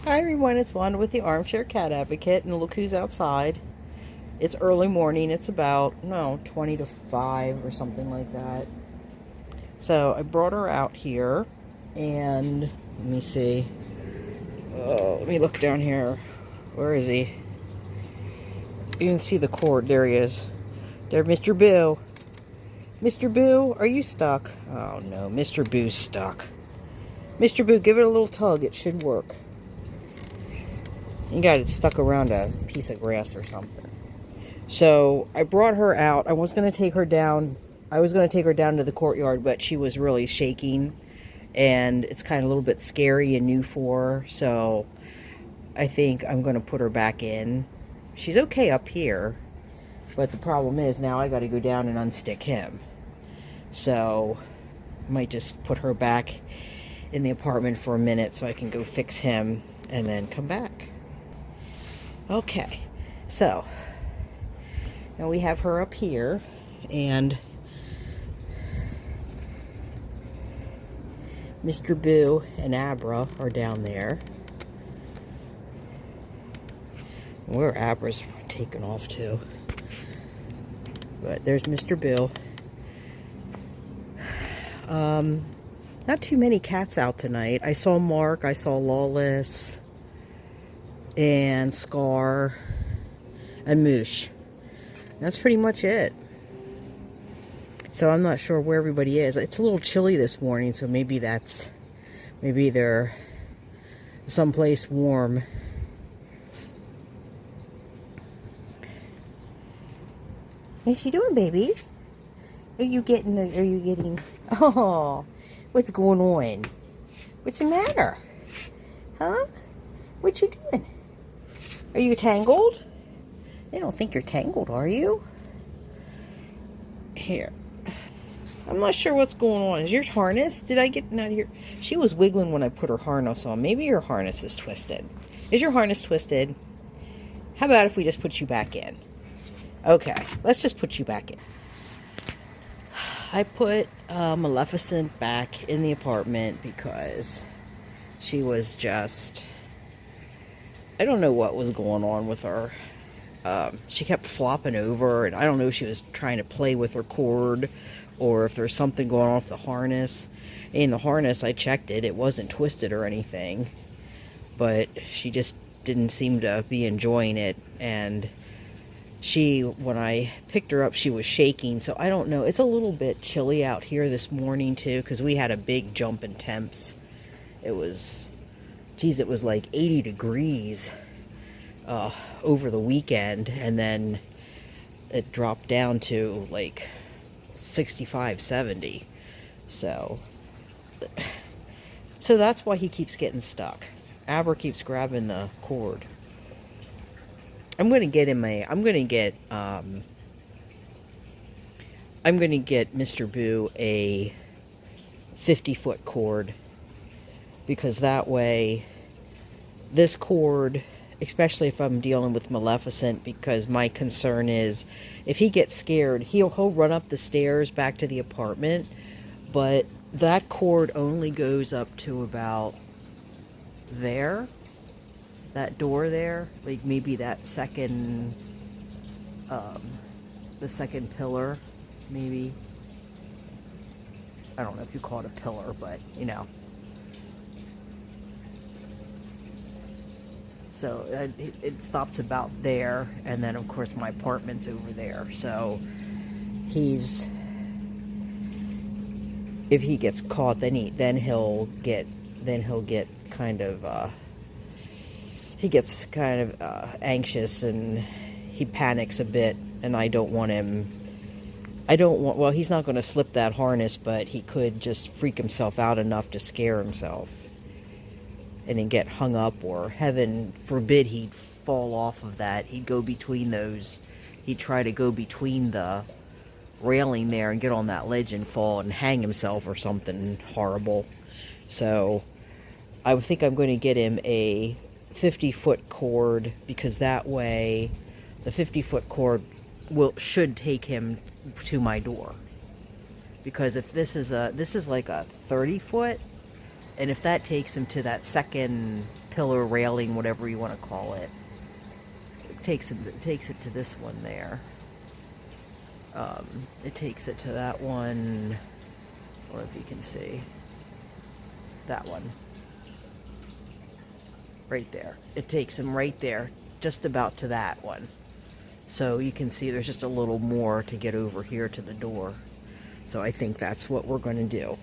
Hi everyone, it's Wanda with the Armchair Cat Advocate, and look who's outside. It's early morning, it's about, no, 20 to 5 or something like that. So I brought her out here, and let me see. Oh, let me look down here. Where is he? You can see the cord, there he is. There, Mr. Boo. Mr. Boo, are you stuck? Oh no, Mr. Boo's stuck. Mr. Boo, give it a little tug, it should work. You got it stuck around a piece of grass or something. So I brought her out. I was going to take her down. I was going to take her down to the courtyard, but she was really shaking, and it's kind of a little bit scary and new for her. So I think I'm going to put her back in. She's okay up here, but the problem is now I got to go down and unstick him. So I might just put her back in the apartment for a minute so I can go fix him and then come back. Okay, so now we have her up here, and Mr. Boo and Abra are down there. Where Abra's taken off to. But there's Mr. Boo. Not too many cats out tonight. I saw Mark, I saw Lawless, and Scar, and Moosh. That's pretty much it. So I'm not sure where everybody is. It's a little chilly this morning, so maybe they're someplace warm. What's you doing, baby? Are you getting, oh, what's going on? What's the matter? Huh? What you doing? Are you tangled? I don't think you're tangled, are you? Here. I'm not sure what's going on. Is your harness? Did I get out of here? She was wiggling when I put her harness on. Maybe your harness is twisted. Is your harness twisted? How about if we just put you back in? Okay, let's just put you back in. I put Maleficent back in the apartment because she was just... I don't know what was going on with her. She kept flopping over, and I don't know if she was trying to play with her cord or if there's something going on with the harness. In the harness, I checked it. It wasn't twisted or anything, but she just didn't seem to be enjoying it. And when I picked her up, she was shaking, so I don't know. It's a little bit chilly out here this morning, too, because we had a big jump in temps. It was... Geez, it was like 80 degrees over the weekend, and then it dropped down to like 65, 70. So that's why he keeps getting stuck. Abra keeps grabbing the cord. I'm gonna get Mr. Boo a 50-foot cord, because that way, this cord, especially if I'm dealing with Maleficent, because my concern is if he gets scared, he'll run up the stairs back to the apartment, but that cord only goes up to about there, that door there, like maybe that second, the second pillar, maybe. I don't know if you call it a pillar, but you know. So it stops about there, and then of course my apartment's over there. So if he gets caught, then he'll get kind of anxious, and he panics a bit, and I don't want him. Well, he's not going to slip that harness, but he could just freak himself out enough to scare himself and then get hung up, or heaven forbid he'd fall off of that. He'd go between those. He'd try to go between the railing there and get on that ledge and fall and hang himself or something horrible. So I think I'm going to get him a 50-foot cord, because that way the 50-foot cord should take him to my door. Because if this is like a 30-foot, and if that takes him to that second pillar, railing, whatever you want to call it. It takes it to this one there. It takes it to that one. I don't know if you can see that one right there. It takes him right there, just about to that one. So you can see there's just a little more to get over here to the door. So I think that's what we're going to do,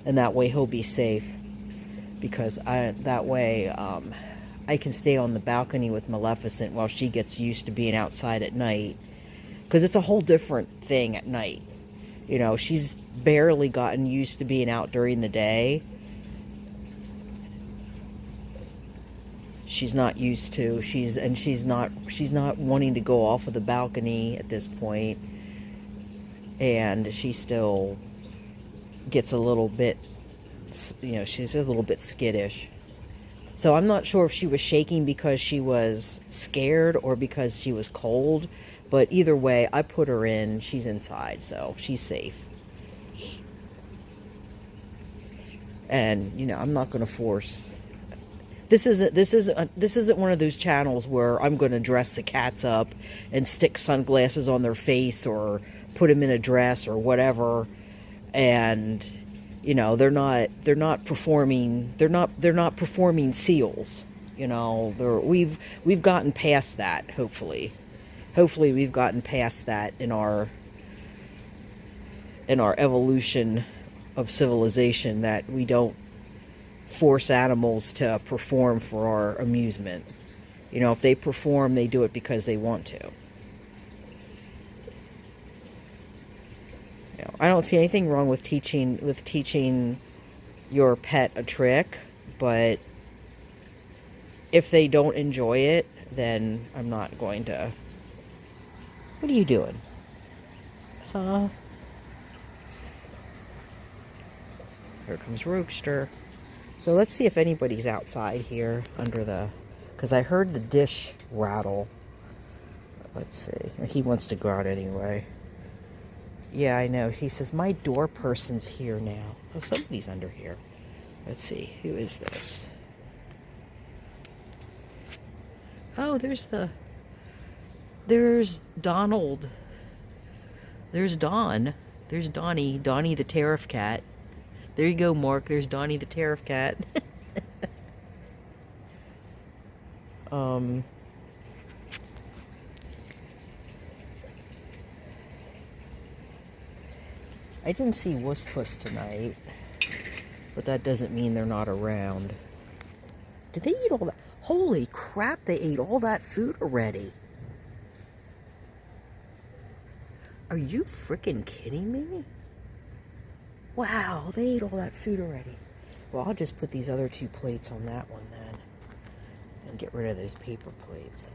and that way he'll be safe, because that way I can stay on the balcony with Maleficent while she gets used to being outside at night, because it's a whole different thing at night. You know, she's barely gotten used to being out during the day. She's not used to. She's not wanting to go off of the balcony at this point, and she still gets a little bit, you know, she's a little bit skittish. So I'm not sure if she was shaking because she was scared or because she was cold. But either way, I put her in. She's inside, so she's safe. And, you know, I'm not going to force. This isn't one of those channels where I'm going to dress the cats up and stick sunglasses on their face or put them in a dress or whatever. And, you know, they're not performing seals. You know, we've gotten past that, hopefully. Hopefully we've gotten past that in our evolution of civilization, that we don't force animals to perform for our amusement. You know, if they perform, they do it because they want to. You know, I don't see anything wrong with teaching your pet a trick, but if they don't enjoy it, then I'm not going to. What are you doing? Huh? Here comes Roadster. So let's see if anybody's outside here under the... Because I heard the dish rattle. Let's see. He wants to go out anyway. Yeah, I know. He says, my door person's here now. Oh, somebody's under here. Let's see. Who is this? Oh, there's Donald. There's Don. There's Donnie. Donnie the Tariff Cat. There you go, Mark. There's Donnie the Tariff Cat. I didn't see Wusspuss tonight, but that doesn't mean they're not around. Did they eat all that? Holy crap, they ate all that food already. Are you freaking kidding me? Wow, they ate all that food already. Well, I'll just put these other 2 plates on that one then, and get rid of those paper plates.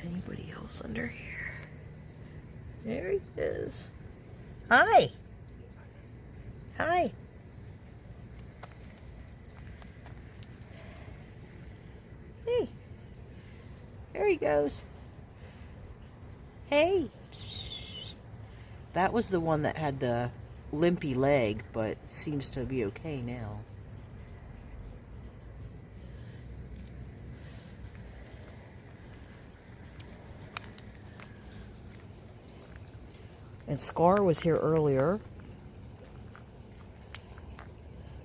Anybody else under here? There he is. Hi. Hi. Hey. There he goes. Hey. That was the one that had the limpy leg, but seems to be okay now. And Scar was here earlier.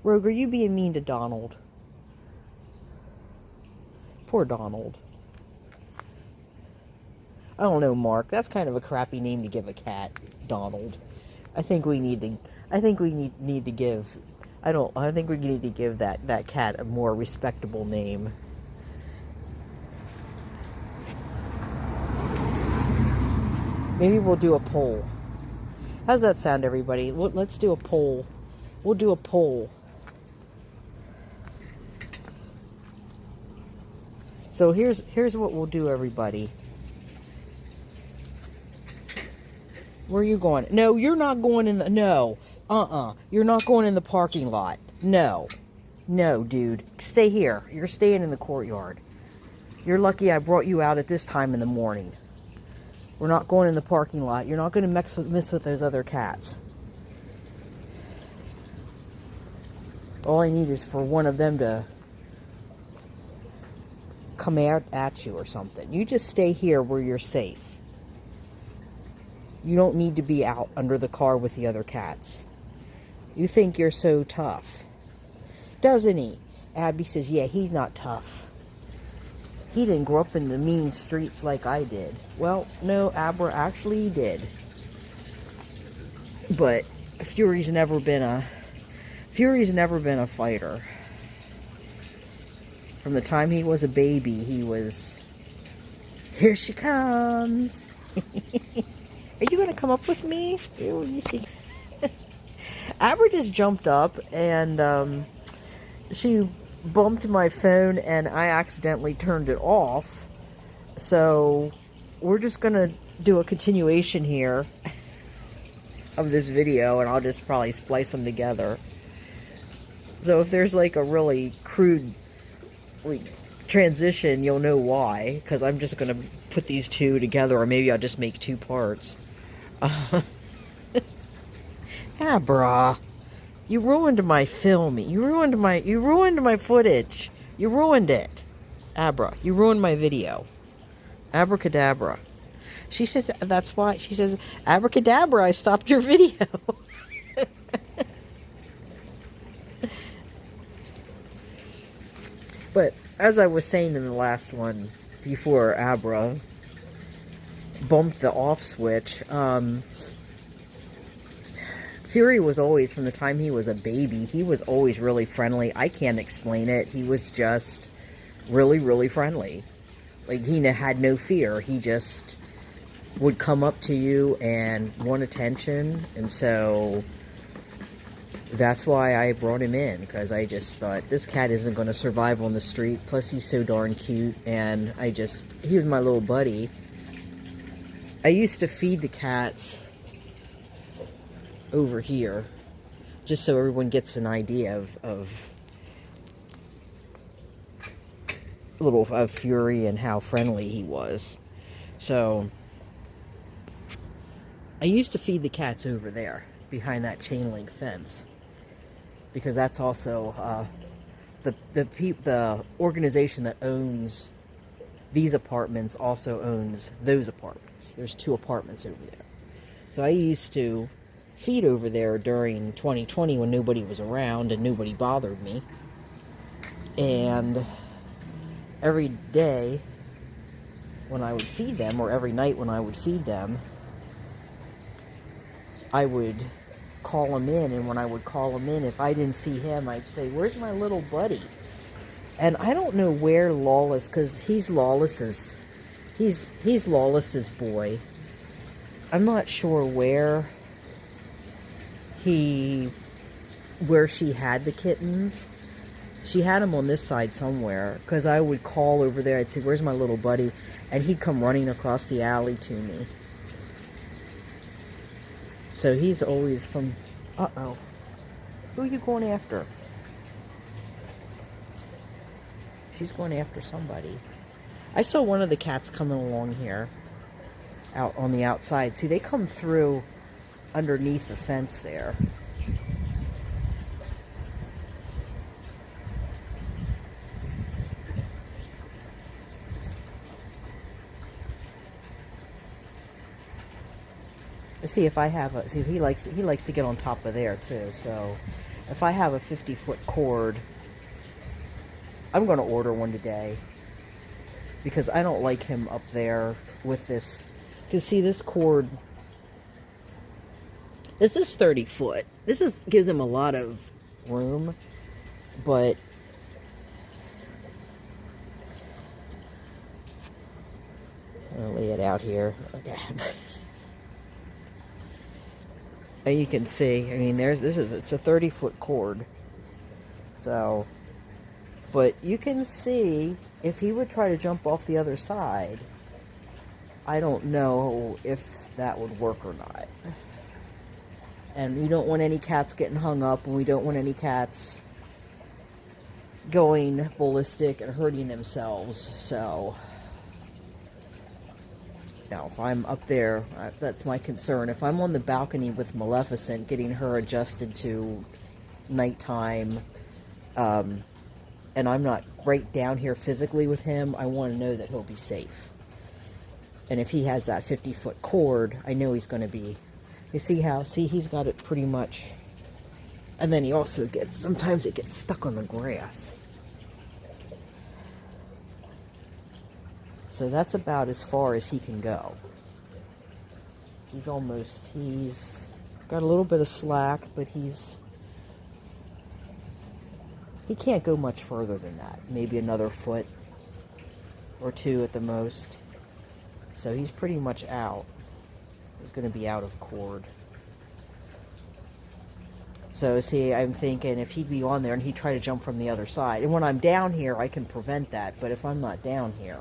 Rogue, are you being mean to Donald? Poor Donald. I don't know, Mark. That's kind of a crappy name to give a cat, Donald. I think we need to give that cat a more respectable name. Maybe we'll do a poll. How's that sound, everybody? Let's do a poll. We'll do a poll. So here's what we'll do, everybody. Where are you going? No, you're not going in the... No. You're not going in the parking lot. No. No, dude. Stay here. You're staying in the courtyard. You're lucky I brought you out at this time in the morning. We're not going in the parking lot. You're not going to mess with those other cats. All I need is for one of them to come out at you or something. You just stay here where you're safe. You don't need to be out under the car with the other cats. You think you're so tough. Doesn't he? Abby says, yeah, he's not tough. He didn't grow up in the mean streets like I did. Well, no, Abra, actually he did. But Fury's never been a fighter. From the time he was a baby, he was, here she comes. Are you going to come up with me? Abra just jumped up and she bumped my phone and I accidentally turned it off. So we're just going to do a continuation here of this video and I'll just probably splice them together. So if there's like a really crude transition, you'll know why, because I'm just going to put these two together, or maybe I'll just make two parts. Abra, you ruined my film. You ruined my footage. You ruined it. Abra, you ruined my video. Abracadabra. She says that's why. She says, Abracadabra, I stopped your video. But as I was saying in the last one, before Abra bumped the off switch, Fury was always, from the time he was a baby, he was always really friendly. I can't explain it. He was just really, really friendly. Like, he had no fear. He just would come up to you and want attention. And so that's why I brought him in, because I just thought, this cat isn't going to survive on the street. Plus, he's so darn cute. And he was my little buddy. I used to feed the cats over here, just so everyone gets an idea of Fury and how friendly he was. So I used to feed the cats over there behind that chain link fence, because that's also the organization that owns these apartments also owns those apartments. There's 2 apartments over there. So I used to feed over there during 2020 when nobody was around and nobody bothered me. And every day when I would feed them, or every night when I would feed them, I would call him in. And when I would call him in, if I didn't see him, I'd say, where's my little buddy? And I don't know where Lawless, because he's Lawless's boy. I'm not sure where she had the kittens. She had them on this side somewhere, because I would call over there. I'd say, where's my little buddy? And he'd come running across the alley to me. So he's always from... Uh-oh. Who are you going after? She's going after somebody. I saw one of the cats coming along here, out on the outside. See, they come through underneath the fence there. See, if I have a... See, he likes to get on top of there, too. So, if I have a 50-foot cord, I'm going to order one today. Because I don't like him up there with this... Because, see, this cord... This is 30 foot. This gives him a lot of room. But... I'm going to lay it out here. Okay. You can see, I mean, it's a 30-foot cord. So, but you can see, if he would try to jump off the other side, I don't know if that would work or not. And we don't want any cats getting hung up, and we don't want any cats going ballistic and hurting themselves. So, now, if I'm up there, that's my concern. If I'm on the balcony with Maleficent, getting her adjusted to nighttime and I'm not right down here physically with him, I want to know that he'll be safe. And if he has that 50-foot cord, I know he's going to be... You see how? See, he's got it pretty much... And then he also gets... Sometimes it gets stuck on the grass. So that's about as far as he can go. He's got a little bit of slack, but he can't go much further than that. Maybe another foot or two at the most. So he's pretty much out. He's going to be out of cord. So see, I'm thinking if he'd be on there and he'd try to jump from the other side. And when I'm down here, I can prevent that. But if I'm not down here...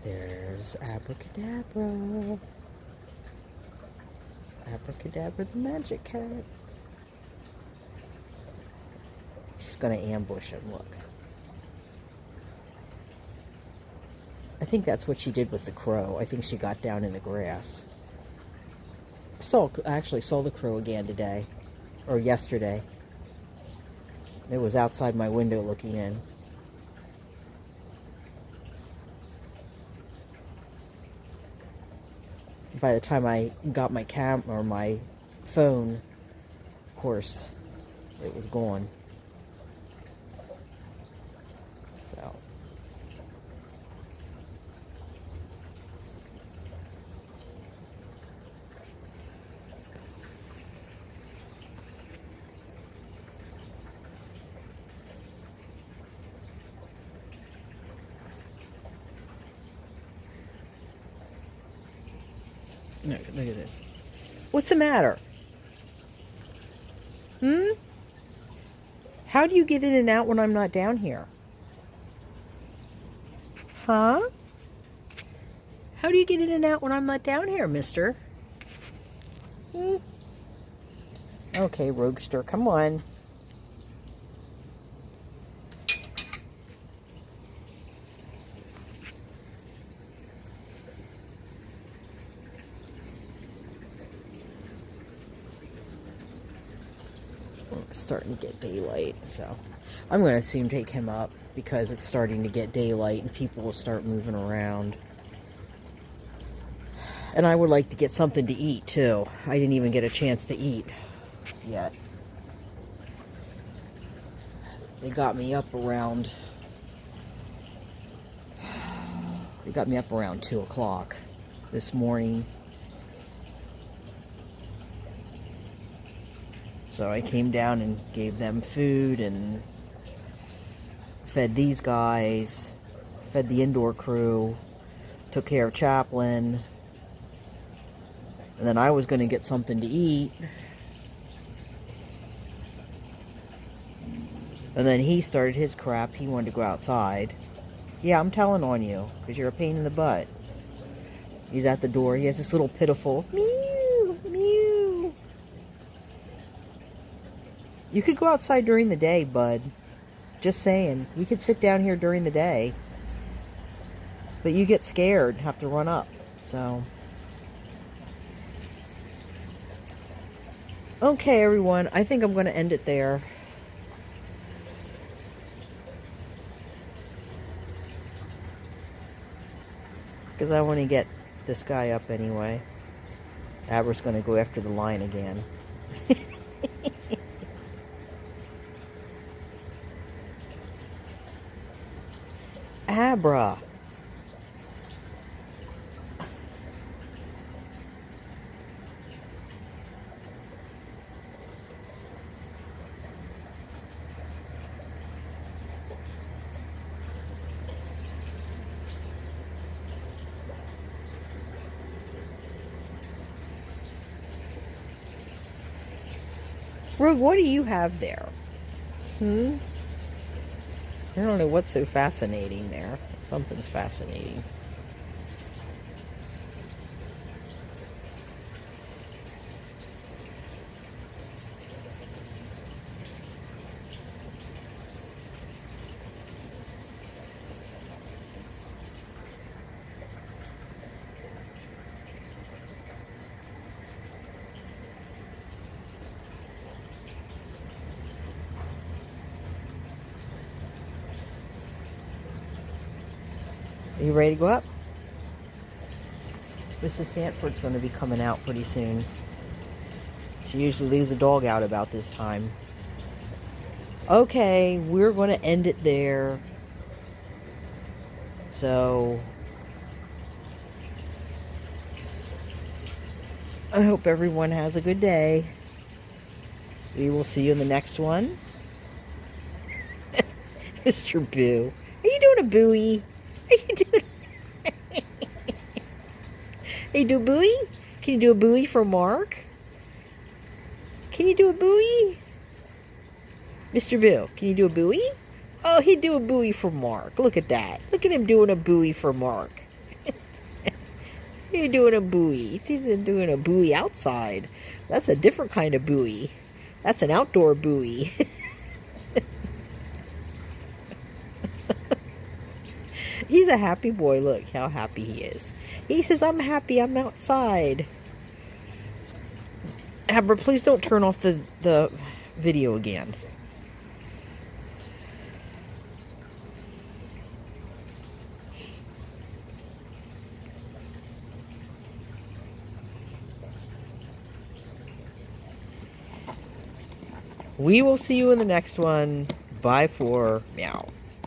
There's Abracadabra. Abracadabra the magic cat. She's going to ambush him, look. I think that's what she did with the crow. I think she got down in the grass. I actually saw the crow again today. Or yesterday. It was outside my window looking in. By the time I got my my phone, of course, it was gone. So. Look at this. What's the matter? How do you get in and out when I'm not down here? Huh? How do you get in and out when I'm not down here, mister? Okay, Roadster, come on. It's starting to get daylight, so I'm going to assume take him up because it's starting to get daylight and people will start moving around. And I would like to get something to eat too. I didn't even get a chance to eat yet. They got me up around 2 o'clock this morning. So I came down and gave them food and fed these guys, fed the indoor crew, took care of Chaplin, and then I was going to get something to eat. And then he started his crap. He wanted to go outside. Yeah, I'm telling on you, because you're a pain in the butt. He's at the door. He has this little pitiful mew, mew. You could go outside during the day, bud. Just saying. You could sit down here during the day. But you get scared, have to run up. So. Okay, everyone. I think I'm going to end it there. Because I want to get this guy up anyway. Abra's going to go after the lion again. Abra. Rogue, what do you have there? I don't know what's so fascinating there. Something's fascinating. Are you ready to go up? Mrs. Sanford's going to be coming out pretty soon. She usually leaves a dog out about this time. Okay, we're going to end it there. So, I hope everyone has a good day. We will see you in the next one. Mr. Boo. Are you doing a buoy? Are you doing... Hey, do a buoy? Can you do a buoy for Mark? Can you do a buoy? Mr. Boo, can you do a buoy? Oh, he'd do a buoy for Mark. Look at that. Look at him doing a buoy for Mark. You're doing a buoy. He's doing a buoy outside. That's a different kind of buoy. That's an outdoor buoy. He's a happy boy. Look how happy he is. He says, I'm happy. I'm outside. Abra, please don't turn off the video again. We will see you in the next one. Bye for meow.